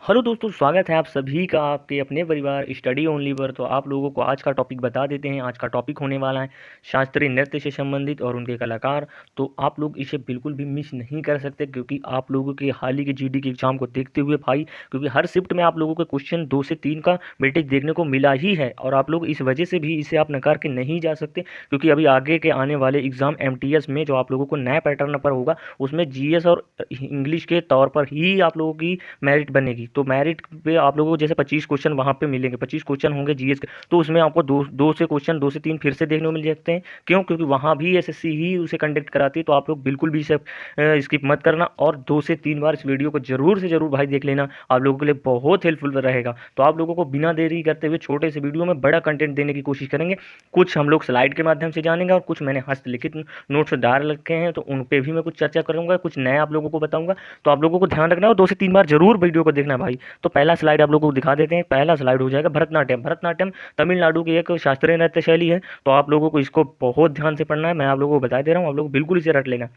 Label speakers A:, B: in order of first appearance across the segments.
A: Hello दोस्तों, स्वागत है आप सभी का आपके अपने परिवार स्टडी ओनली पर। तो आप लोगों को आज का टॉपिक बता देते हैं। आज का टॉपिक होने वाला है शास्त्रीय नृत्य से संबंधित और उनके कलाकार। तो आप लोग इसे बिल्कुल भी मिस नहीं कर सकते, क्योंकि आप लोगों के हाल ही के जीडी के एग्जाम को देखते हुए भाई, क्योंकि हर शिफ्ट में आप लोगों को क्वेश्चन 2 से 3 का वेटेज देखने को मिला ही है। और आप लोग इस वजह से भी इसे आप नकार के नहीं जा सकते, क्योंकि अभी आगे के आने वाले एग्जाम एमटीएस में जो आप लोगों को नया पैटर्न पर होगा, उसमें जीएस और इंग्लिश के तौर पर ही आप लोगों की मेरिट बनेगी। तो मेरिट पे आप लोगों को जैसे 25 क्वेश्चन वहाँ पे मिलेंगे, 25 क्वेश्चन होंगे जीएस के, तो उसमें आपको दो दो से क्वेश्चन 2 से 3 फिर से देखने को मिल सकते हैं। क्यों? क्योंकि वहाँ भी एसएससी ही उसे कंडक्ट कराती है। तो आप लोग बिल्कुल भी इसे स्किप मत करना और 2 से 3 बार इस वीडियो को जरूर से जरूर भाई देख लेना। आप लोगों के लिए बहुत हेल्पफुल रहेगा। तो आप लोगों को बिना देरी करते हुए छोटे से वीडियो में बड़ा कंटेंट देने की कोशिश करेंगे। कुछ हम लोग स्लाइड के माध्यम से जानेंगे और कुछ मैंने हस्तलिखित नोट्स डाल रखे हैं, तो उन पे भी मैं कुछ चर्चा करूंगा, कुछ नया आप लोगों को बताऊंगा। तो आप लोगों को ध्यान रखना है और 2 से 3 बार जरूर वीडियो को देखना है भाई। तो पहला स्लाइड आप लोगों को दिखा देते हैं। पहला स्लाइड हो जाएगा भरतनाट्यम। भरतनाट्यम तमिलनाडु की एक शास्त्रीय नृत्य शैली है। तो आप लोगों को इसको बहुत ध्यान से पढ़ना है। मैं आप लोगों को बता दे रहा हूँ, आप लोग बिल्कुल इसे रट लेना।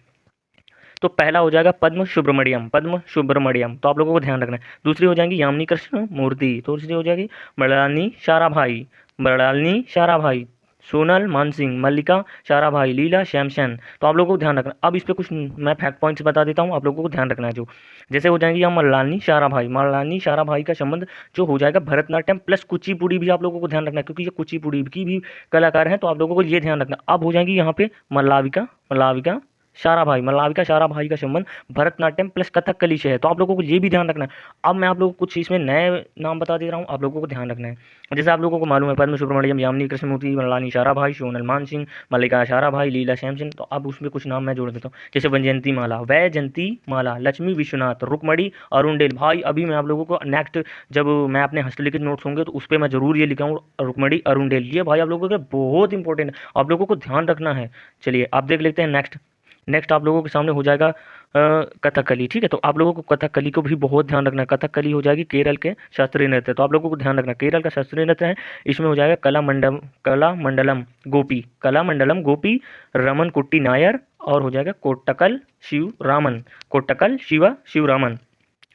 A: तो पहला हो जाएगा पद्म सुब्रमण्यम। पद्म सुब्रमण्यम, तो आप लोगों को ध्यान रखना है। दूसरी हो जाएगी यामिनी कृष्ण मूर्ति। तो तीसरी हो जाएगी मृणालिनी साराभाई। मृणालिनी साराभाई। सोनल मानसिंह, मल्लिका साराभाई, लीला श्यामसन। तो आप लोगों को ध्यान रखना। अब इस पे कुछ मैं फैक्ट पॉइंट्स बता देता हूँ, आप लोगों को ध्यान रखना है। जो जैसे हो जाएंगी यहाँ मृणालिनी साराभाई। मृणालिनी साराभाई का संबंध जो हो जाएगा भरतनाट्यम प्लस कुचिपुड़ी भी आप लोगों को ध्यान रखना है, क्योंकि ये कुचिपुड़ी की भी कलाकार हैं। तो आप लोगों को ये ध्यान रखना। अब हो जाएंगी यहाँ पे मल्लाविका। मल्लाविका साराभाई। मल्लाविका साराभाई का संबंध भरतनाट्यम प्लस कथकली से है। तो आप लोगों को ये भी ध्यान रखना है। अब मैं आप लोगों को कुछ इसमें नए नाम बता दे रहा हूँ, आप लोगों को ध्यान रखना है। जैसे आप लोगों को मालूम है पद्म सुब्रमण्यम, यामिनी कृष्णमूर्ति, मृणालिनी साराभाई, सोनल मानसिंह, मल्लिका साराभाई, लीला श्यामसन। तो अब उसमें कुछ नाम मैं जोड़ देता हूँ। जैसे वैजयंती माला, वैजयंती माला, लक्ष्मी विश्वनाथ, रुक्मणी अरुणडेल। भाई अभी मैं आप लोगों को नेक्स्ट जब मैं अपने हस्तलिखित नोट्स होंगे तो उस पर मैं जरूर ये लिखा हूँ, रुक्मणी अरुणडेल। ये भाई आप लोगों के लिए बहुत इंपॉर्टेंट है, आप लोगों को ध्यान रखना है। चलिए आप देख लेते हैं नेक्स्ट। नेक्स्ट आप लोगों के सामने हो जाएगा कथकली। ठीक है, तो आप लोगों को कथकली को भी बहुत ध्यान रखना है। कथकली हो जाएगी केरल के शास्त्रीय नृत्य। तो आप लोगों को ध्यान रखना, केरल का शास्त्रीय नृत्य है। इसमें हो जाएगा कला मंडलम गोपी, कला मंडलम गोपी, रमन कुट्टी नायर, और हो जाएगा कोट्टकल शिव रामन। कोट्टकल शिवा शिव रामन।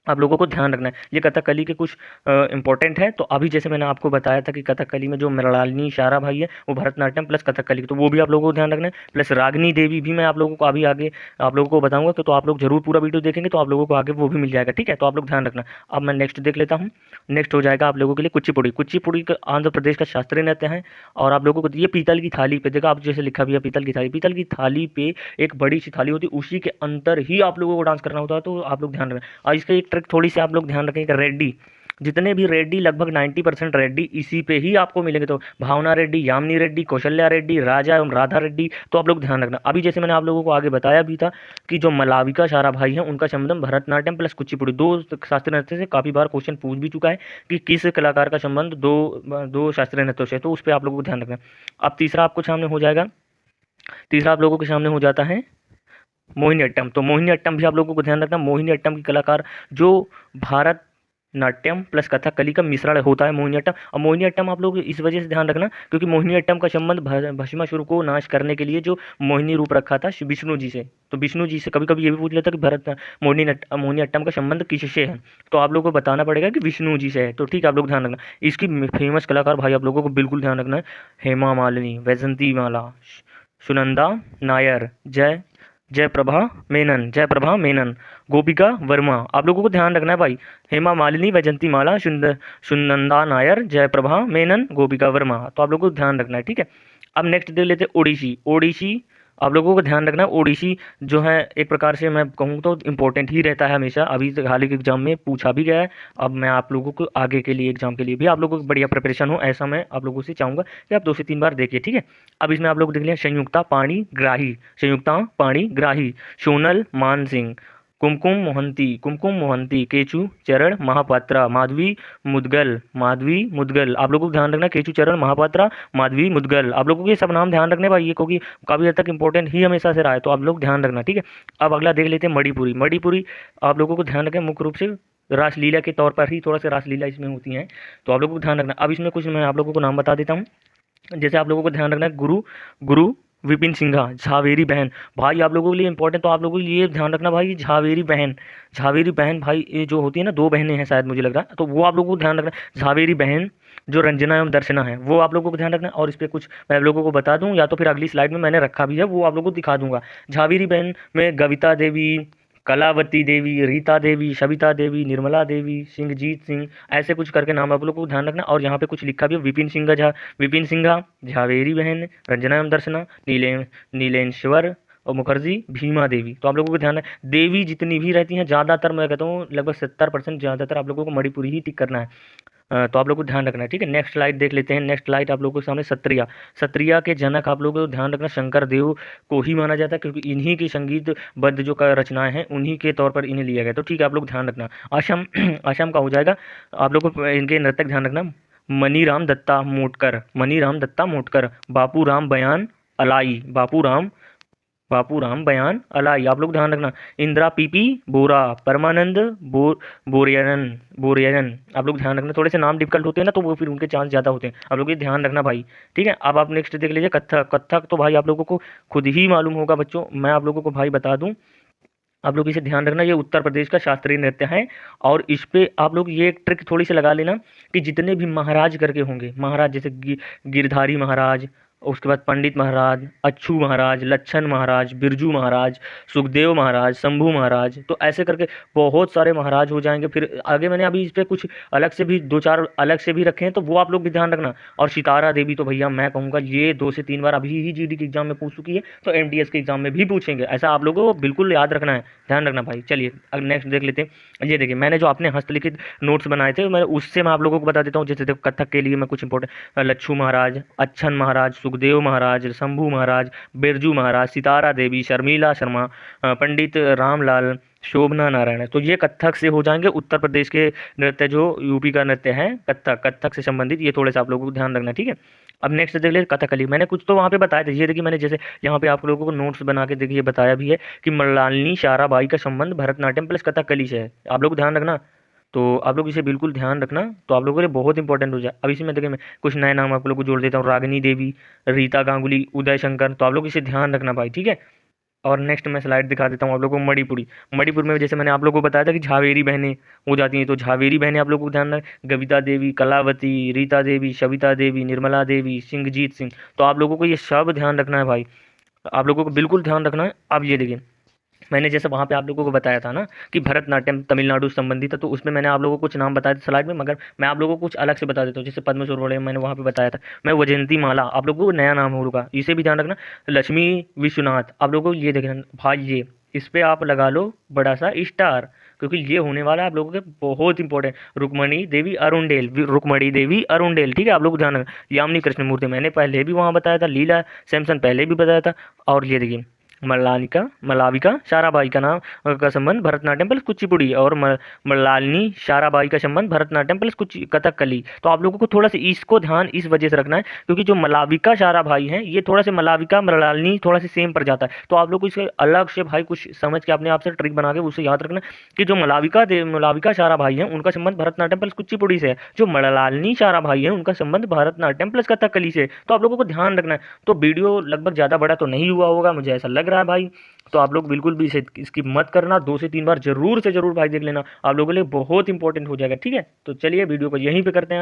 A: आप लोगों को ध्यान रखना है। ये कथकली के कुछ इंपॉर्टेंट है। तो अभी जैसे मैंने आपको बताया था कि कथकली में जो मृणालिनी साराभाई है वो भरतनाट्यम प्लस कथकली, तो वो भी आप लोगों को ध्यान रखना है। प्लस रागिनी देवी भी मैं आप लोगों को अभी आगे आप लोगों को बताऊंगा। तो आप लोग जरूर पूरा वीडियो देखेंगे तो आप लोगों को आगे वो भी मिल जाएगा। ठीक है, तो आप लोग ध्यान रखना। अब मैं नेक्स्ट देख लेता हूँ। नेक्स्ट हो जाएगा आप लोगों के लिए कुचिपुड़ी। कुचिपुड़ी का आंध्र प्रदेश का शास्त्रीय नृत्य है। और आप लोगों को ये पीतल की थाली पे देखा, आप जैसे लिखा भी है पीतल की थाली। पीतल की थाली पे एक बड़ी सी थाली होती है, उसी के अंदर ही आप लोगों को डांस करना होता है। तो आप लोग ध्यान रखना। और इसका एक ट्रिक थोड़ी सी आप लोग ध्यान रखेंगे, रेड्डी जितने भी रेड्डी लगभग 90% रेड्डी इसी पे ही आपको मिलेंगे। तो भावना रेड्डी, यामिनी रेड्डी, कौशल्या रेड्डी, राजा एवं राधा रेड्डी। तो आप लोग ध्यान रखना। अभी जैसे मैंने आप लोगों को आगे बताया भी था कि जो मलाविका साराभाई हैं उनका संबंध भरतनाट्यम प्लस कुचिपुड़ी, दो शास्त्रीय नृत्य से काफी बार क्वेश्चन पूछ भी चुका है कि किस कलाकार का संबंध दो दो शास्त्रीय नृत्यों से। तो उस पर आप लोगों को ध्यान रखना। अब तीसरा आपको सामने हो जाएगा, तीसरा आप लोगों के सामने हो जाता है मोहिनी अट्टम। तो मोहिनी अट्टम भी आप लोगों को ध्यान रखना। मोहिनी अट्टम की कलाकार जो भारत नाट्यम प्लस कथकली का मिश्रण होता है मोहिनी अट्टम। और मोहिनी अट्टम आप लोग इस वजह से ध्यान रखना क्योंकि मोहिनी अट्टम का संबंध भस्मासुर को नाश करने के लिए जो मोहिनी रूप रखा था विष्णु जी से। तो विष्णु जी से कभी कभी ये भी पूछ लेता कि भरत मोहिनी अट्टम का संबंध किससे है, तो आप लोगों को बताना पड़ेगा कि विष्णु जी से है। तो ठीक है, आप लोग ध्यान रखना। इसकी फेमस कलाकार भाई आप लोगों को बिल्कुल ध्यान रखना है। हेमा मालिनी, वैजंती माला, सुनंदा नायर, जयप्रभा मेनन, जयप्रभा मेनन, गोपिका वर्मा। आप लोगों को ध्यान रखना है भाई। हेमा मालिनी, वैजंती माला, सुनंदा नायर, जयप्रभा मेनन, गोपिका वर्मा। तो आप लोगों को ध्यान रखना है। ठीक है, अब नेक्स्ट देख लेते हैं ओडिसी। ओडिसी आप लोगों को ध्यान रखना है। ओडिसी जो है एक प्रकार से मैं कहूँ तो इम्पोर्टेंट ही रहता है हमेशा। अभी तक हाल ही के एग्जाम में पूछा भी गया है। अब मैं आप लोगों को आगे के लिए एग्जाम के लिए भी आप लोगों को बढ़िया प्रिपरेशन हो, ऐसा मैं आप लोगों से चाहूँगा कि आप 2 से 3 बार देखिए। ठीक है, अब इसमें आप लोग देख लिया संयुक्ता पाणिग्राही, संयुक्ता पाणिग्राही, सोनल मान सिंह, कुमकुम मोहंती, केचू चरण महापात्रा, माधवी मुदगल, माधवी मुदगल। आप लोगों को ध्यान रखना, केचू चरण महापात्रा, माधवी मुदगल। आप लोगों को ये सब नाम ध्यान रखने भाई, ये क्योंकि काफ़ी हद तक इंपॉर्टेंट ही हमेशा से रहा है। तो आप लोग ध्यान रखना। ठीक है, अब अगला देख लेते हैं मणिपुरी। मणिपुरी आप लोगों को ध्यान रखें, मुख्य रूप से रासलीला के तौर पर ही थोड़ा सा रासलीला इसमें होती हैं। तो आप लोगों को ध्यान रखना। अब इसमें कुछ मैं आप लोगों को नाम बता देता हूँ। जैसे आप लोगों को ध्यान रखना है गुरु गुरु विपिन सिंघा, झावेरी बहन। भाई आप लोगों के लिए इंपॉर्टेंट, तो आप लोगों के लिए ध्यान रखना भाई, झावेरी बहन। झावेरी बहन भाई, ये जो होती है ना, दो बहनें हैं शायद, मुझे लग रहा है, तो वो आप लोगों को ध्यान रखना। झावेरी बहन जो रंजना एवं दर्शना है, वो आप लोगों को ध्यान रखना। और इस पे कुछ मैं आप लोगों को बता दूं, या तो फिर अगली स्लाइड में मैंने रखा भी है, वो आप लोगों को दिखा दूंगा। झावेरी बहन में कविता देवी, कलावती देवी, रीता देवी, सविता देवी, निर्मला देवी, सिंहजीत सिंह, ऐसे कुछ करके नाम आप लोगों को ध्यान रखना। और यहाँ पे कुछ लिखा भी है, विपिन सिंघा झा, विपिन सिंघा, झावेरी बहन, रंजना एवं दर्शना, नीलेश्वर और मुखर्जी, भीमा देवी। तो आप लोगों को ध्यान है, देवी जितनी भी रहती हैं ज़्यादातर, मैं कहता हूँ लगभग 70% ज़्यादातर आप लोगों को मणिपुरी ही टिक करना है। तो आप लोग को ध्यान रखना है, ठीक है। नेक्स्ट स्लाइड देख लेते हैं। नेक्स्ट स्लाइड आप लोगों के सामने सत्रिया। सत्रिया के जनक आप लोगों को ध्यान रखना, शंकर देव को ही माना जाता है, क्योंकि इन्हीं की संगीत बद्ध जो का रचनाएं हैं, उन्हीं के तौर पर इन्हें लिया गया। तो ठीक है, आप लोग ध्यान रखना। असम असम का हो जाएगा। आप लोग को इनके नर्तक ध्यान रखना, मनीराम दत्ता मोटकर, मनीराम दत्ता मोटकर, बापू राम बयान अलाई, बापू राम बयान अलाई, आप लोग ध्यान रखना। इंदिरा पीपी बोरा, परमानंद बोरियन बोरियन, आप लोग ध्यान रखना। थोड़े से नाम डिफिकल्ट होते हैं ना, तो वो फिर उनके चांस ज़्यादा होते हैं, आप लोग ये ध्यान रखना भाई, ठीक है। अब आप नेक्स्ट देख लीजिए, कथक। कथक तो भाई आप लोगों को खुद ही मालूम होगा बच्चों, मैं आप लोगों को भाई बता दूं, आप लोग इसे ध्यान रखना, ये उत्तर प्रदेश का शास्त्रीय नृत्य है। और इस पे आप लोग ये एक ट्रिक थोड़ी सी लगा लेना, कि जितने भी महाराज करके होंगे, महाराज जैसे गिरधारी महाराज, उसके बाद पंडित महाराज, अच्छू महाराज, लच्छन महाराज, बिरजू महाराज, सुखदेव महाराज, शंभू महाराज, तो ऐसे करके बहुत सारे महाराज हो जाएंगे। फिर आगे मैंने अभी इस पे कुछ अलग से भी, दो चार अलग से भी रखे हैं, तो वो आप लोग भी ध्यान रखना। और सितारा देवी तो भैया मैं कहूँगा ये 2 से 3 बार अभी ही जीडी के एग्जाम में पूछ चुकी है, तो एमटीएस के एग्जाम में भी पूछेंगे, ऐसा आप लोगों को बिल्कुल याद रखना है, ध्यान रखना भाई। चलिए अब नेक्स्ट देख लेते हैं। ये देखिए, मैंने जो अपने हस्तलिखित नोट्स बनाए थे, मैं उससे मैं आप लोगों को बता देता हूँ। जैसे देखो, कथक के लिए मैं कुछ इंपॉर्टेंट, लच्छू महाराज, अच्छन महाराज, सुखदेव महाराज, शंभू महाराज, बिरजू महाराज, सितारा देवी, शर्मिला शर्मा, पंडित रामलाल, शोभना नारायण है। तो ये कथक से हो जाएंगे। उत्तर प्रदेश के नृत्य जो यूपी का नृत्य है, कथक, कथक से संबंधित, ये थोड़े से आप लोगों को ध्यान रखना, ठीक है। अब नेक्स्ट देख ले, कथकली। मैंने कुछ तो वहाँ पे बताया था, ये देखिए मैंने जैसे यहाँ पे आप लोगों को नोट्स बना के देखिए बताया भी है, कि मृणालिनी साराभाई का संबंध भरतनाट्यम प्लस कथकली से है, आप लोग ध्यान रखना। तो आप लोग इसे बिल्कुल ध्यान रखना, तो आप लोगों के लिए बहुत इंपॉर्टेंट हो जाए। अब इसी में देखिए मैं कुछ नए नाम आप लोग को जोड़ देता हूँ, रागिनी देवी, रीता गांगुली, उदय शंकर, तो आप लोग इसे ध्यान रखना भाई, ठीक है। और नेक्स्ट मैं स्लाइड दिखा देता हूँ आप लोगों को, मणिपुरी। मणिपुर में जैसे मैंने आप लोगों को बताया था कि झावेरी बहनें हो जाती हैं, तो झावेरी बहनें आप लोगों को ध्यान रखना, कविता देवी, कलावती, रीता देवी, सविता देवी, निर्मला देवी, सिंहजीत सिंह, तो आप लोगों को ये सब ध्यान रखना है भाई, आप लोगों को बिल्कुल ध्यान रखना है। अब ये देखिए, मैंने जैसे वहाँ पे आप लोगों को बताया था ना, कि भरतनाट्यम तमिलनाडु संबंधित है, तो उसमें मैंने आप लोगों को कुछ नाम बताए थे स्लाइड में, मगर मैं आप लोगों को कुछ अलग से बता देता हूँ। जैसे पद्म सुरवड़े मैंने वहाँ पे बताया था, मैं वैजयंती माला, आप लोगों को नया नाम होगा, इसे भी ध्यान रखना। लक्ष्मी विश्वनाथ, आप लोगों को ये देखना भाई, ये इस पे आप लगा लो बड़ा सा स्टार, क्योंकि ये होने वाला है आप लोगों के बहुत इंपॉर्टेंट। रुक्मणी देवी अरुणडेल, रुक्मणी देवी अरुणडेल, ठीक है, आप लोग को ध्यान रखना। यामिनी कृष्णमूर्ति मैंने पहले भी वहाँ बताया था, लीला सैमसन पहले भी बताया था। और ये देखिए, मलाविका साराभाई का नाम का संबंध भरतनाट्यम प्लस कुचिपुड़ी, और मलालिनी साराभाई का संबंध भरतनाट्यम प्लस कुछ कथकली। तो आप लोगों को थोड़ा सा इसको ध्यान इस वजह से रखना है, क्योंकि जो मलाविका साराभाई हैं, ये थोड़ा से मलाविका मृणालिनी थोड़ा से सेम पर जाता है, तो आप लोग को इसके अलग से भाई कुछ समझ के अपने आप से ट्रिक बना के उसे याद रखना, कि जो मलाविका साराभाई हैं उनका संबंध भरतनाट्यम प्लस कुचिपुड़ी से है, जो मृणालिनी साराभाई हैं उनका संबंध भरतनाट्यम प्लस कथकली से है। तो आप लोगों को ध्यान रखना है। तो वीडियो लगभग ज़्यादा बड़ा तो नहीं हुआ होगा, मुझे ऐसा लग रहा है भाई, तो आप लोग बिल्कुल भी इसे इसकी मत करना, 2 से 3 बार जरूर से जरूर भाई देख लेना, आप लोगों के लिए बहुत इंपॉर्टेंट हो जाएगा, ठीक है। तो चलिए वीडियो को यहीं पे करते हैं।